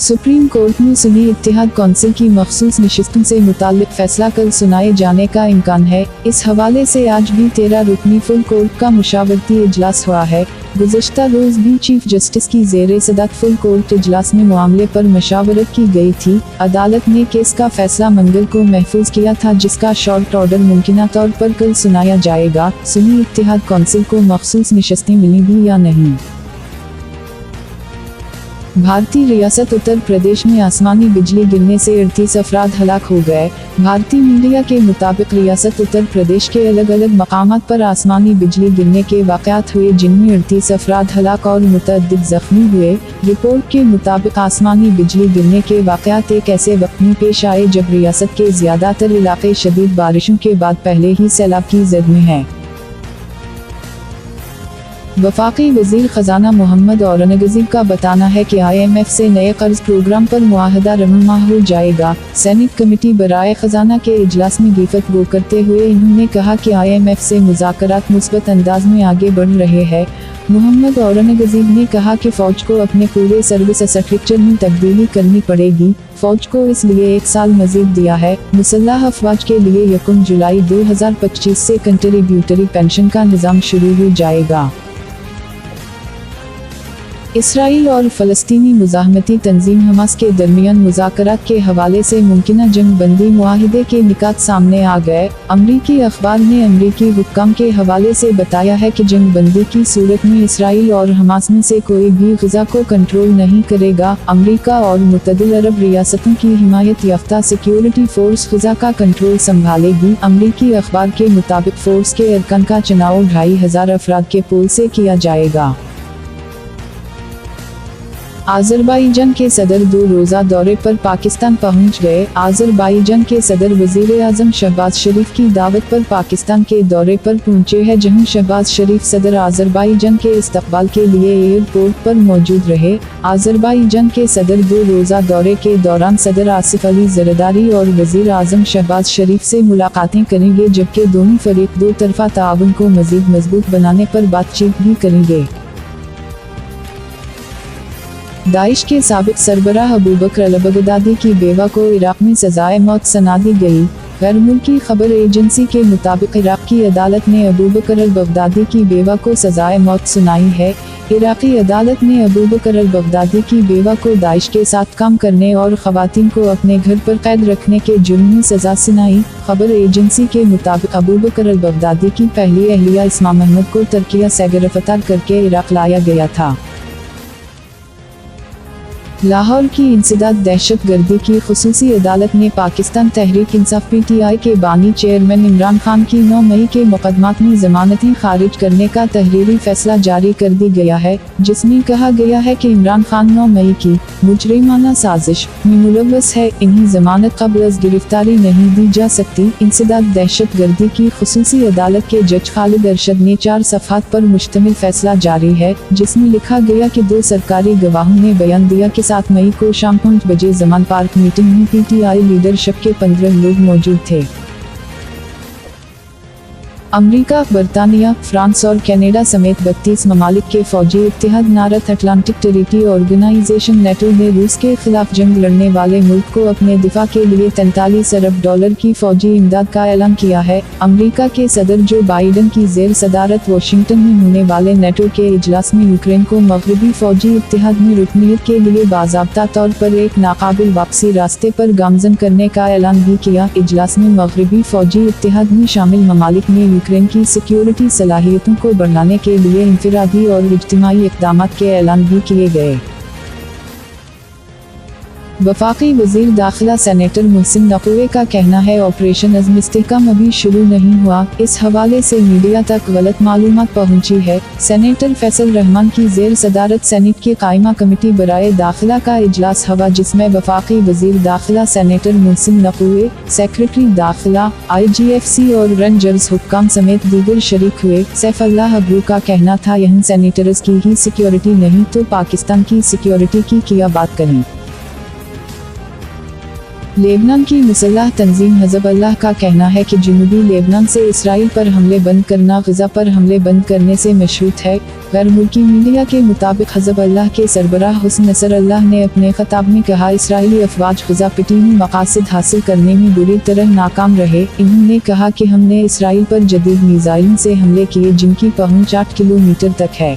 Supreme court में सुन्नी इत्तेहाद council की मखसूस नशिस्तों से मुताल्लिक फैसला कल सुनाए जाने का इम्कान है। इस हवाले से आज भी 13 रुकनी फुल कोर्ट का मुशावरती इजलास हुआ है। गुज़श्ता रोज भी चीफ जस्टिस की ज़ेरे सदारत फुल कोर्ट इजलास में मामले पर मशावरत की गई थी। अदालत ने केस का फैसला मंगल को महफूज किया था, जिसका शॉर्ट ऑर्डर मुमकिना तौर पर कल सुनाया जाएगा। सुन्नी इत्तेहाद कौंसिल को मखसूस नशिस्तें मिलेंगी या नहीं। भारतीय रियासत उत्तर प्रदेश में आसमानी बिजली गिरने से 38 अफराद हलाक हो गए। भारतीय मीडिया के मुताबिक रियासत उत्तर प्रदेश के अलग अलग मकामात पर आसमानी बिजली गिरने के वाक़यात हुए, जिनमें 38 अफराद हलाक और मुतअद्दिद ज़ख्मी हुए। रिपोर्ट के मुताबिक आसमानी बिजली गिरने के वाक़यात एक ऐसे वक्त में पेश आए जब रियासत के ज़्यादातर इलाके शदीद बारिशों के बाद पहले ही सैलाब की ज़द में हैं। वफाकी वज़ीर ख़ज़ाना मोहम्मद औरंगज़ेब का बताना है कि IMF से नए कर्ज प्रोग्राम पर मुआहदा रहनुमा हो जाएगा। सेनेट कमेटी बराए ख़ज़ाना के इजलास में गुफ्तगू करते हुए इन्होंने कहा कि IMF से मुज़ाकरात मुस्बत अंदाज में आगे बढ़ रहे हैं। मोहम्मद औरंगज़ेब ने कहा कि फ़ौज को अपने पूरे सर्विस स्ट्रक्चर में तब्दीली करनी पड़ेगी। फ़ौज को इसलिए 1 साल मज़ीद दिया है। मुसल्लह अफ़वाज के लिए 1 जुलाई 2025 से कंट्रीब्यूटरी पेंशन का निज़ाम शुरू हो जाएगा। इसराइल और फ़लस्तीनी मुज़ाहमती तंजीम हमास के दरमियान मुज़ाकरात के हवाले से मुमकिना जंग बंदी मुआहिदे के निकात सामने आ गए। अमरीकी अखबार ने अमरीकी हुक्काम के हवाले से बताया है कि जंग बंदी की सूरत में इसराइल और हमास में से कोई भी ग़ज़ा को कंट्रोल नहीं करेगा। अमरीका और मुत्तहिदा अरब रियासतों की हिमायत याफ्ता सिक्योरिटी फोर्स ग़ज़ा का कंट्रोल संभालेगी। अमरीकी अखबार के मुताबिक फोर्स के अरकान का चुनाव 2500 अफराद के पोल से किया जाएगा। आज़रबाईजान के सदर 2 रोज़ा दौरे पर पाकिस्तान पहुंच गए। आज़रबाईजान के सदर वज़ीर आज़म शहबाज शरीफ की दावत पर पाकिस्तान के दौरे पर पहुंचे हैं, जहां शहबाज शरीफ सदर आज़रबाईजान के इस्तकबाल के लिए एयरपोर्ट पर मौजूद रहे। आज़रबाईजान के सदर 2 रोज़ा दौरे के दौरान सदर आसिफ अली ज़रदारी और वज़ीर आज़म शहबाज शरीफ से मुलाकातें करेंगे, जबकि दोनों फरीक दो तरफ़ा ताउन को मज़ीद मजबूत बनाने पर बातचीत भी करेंगे। दाइश के साबिक सरबराह अबू बकर अल-बगदादी की बेवा को इराक में सजाए मौत सुना दी गई। गैर मुल्की खबर एजेंसी के मुताबिक इराक की अदालत ने अबू बकर अल-बगदादी की बेवा को सजाए मौत सुनाई है। इराकी अदालत ने अबू बकर अल-बगदादी की बेवा को दाइश के साथ काम करने और ख़वातीन को अपने घर पर कैद रखने के जुर्म में सजा सुनाई। खबर एजेंसी के मुताबिक अबू बकर अल-बगदादी की पहली अहलिया इस्मा महमूद को तुर्किया से गिरफ्तार करके इराक लाया गया था। लाहौर की इंसदाद दहशत गर्दी की खुसूसी अदालत ने पाकिस्तान तहरीक इंसाफ PTI के बानी चेयरमैन इमरान खान की 9 मई के मुकदमात में जमानतें खारिज करने का तहरीरी फैसला जारी कर दी गया है, जिसमें कहा गया है कि इमरान खान 9 मई की मुजरिमाना साजिश में मुलव्वस है। इन्हें जमानत कबल अज़ गिरफ्तारी नहीं दी जा सकती। इंसदाद दहशत गर्दी की खुसूसी अदालत के जज खालिद अरशद ने 4 सफ़हात पर मुश्तमिल फैसला जारी है, जिसमें लिखा गया कि 2 सरकारी गवाहों ने बयान दिया कि 7 मई को शाम 5 बजे ज़मान पार्क मीटिंग में PTI लीडरशिप के 15 लोग मौजूद थे। अमेरिका, बरतानिया, फ्रांस और कनाडा समेत 32 ममालिक के फौजी इत्तेहाद North Atlantic Treaty Organization NATO ने रूस के खिलाफ जंग लड़ने वाले मुल्क को अपने दिफा के लिए $43 अरब की फौजी इमदाद का ऐलान किया है। अमेरिका के सदर जो बाइडन की ज़ेर सदारत वाशिंगटन में होने वाले नेटो के इजलास में यूक्रेन को मगरबी फौजी इत्तेहाद में रुकनीत के लिए बाज़ाब्ता तौर पर एक नाकाबिल वापसी रास्ते पर गामज़न करने का ऐलान भी किया। इजलास में मगरबी फौजी इत्तेहाद में शामिल ममालिक ने यूक्रेन की सिक्योरिटी सलाहियतों को बढ़ाने के लिए इंफरादी और इज्तिमाई इक़दामात के ऐलान भी किए गए। वफाकी वज़ीर दाखिला सेनेटर मोहसिन नक़वी का कहना है ऑपरेशन अज़्म इस्तेहकाम अभी शुरू नहीं हुआ। इस हवाले से मीडिया तक गलत मालूमात पहुंची है। सेनेटर फैसल रहमान की ज़ेर सदारत सेनेट की कायमा कमेटी बराए दाखिला का इजलास हुआ, जिसमें वफाकी वज़ीर दाखिला सेनेटर मोहसिन नक़वी, सेक्रेटरी दाखिला, IGFC और रेंजर्स हुक्काम समेत दीगर शरीक हुए। सैफुल्लाह अबू का कहना था यह सेनेटर्स की ही सिक्योरिटी नहीं तो पाकिस्तान की सिक्योरिटी की क्या बात करें। लेबनान की मुसल्लाह तंजीम हिज़्बुल्लाह का कहना है कि जनूबी लेबनान से इसराइल पर हमले बंद करना गज़ा पर हमले बंद करने से मशरूत है। गैर मुल्की मीडिया के मुताबिक हिज़्बुल्लाह के सरबराह हुस्न नसरल्लाह ने अपने खिताब में कहा, इसराइली अफवाज गज़ा पिटीमी मकासद हासिल करने में बुरी तरह नाकाम रहे। इन्होंने कहा कि हमने इसराइल पर जदीद मिसाइलों से हमले किए जिनकी पहुंच 8 किलोमीटर तक है।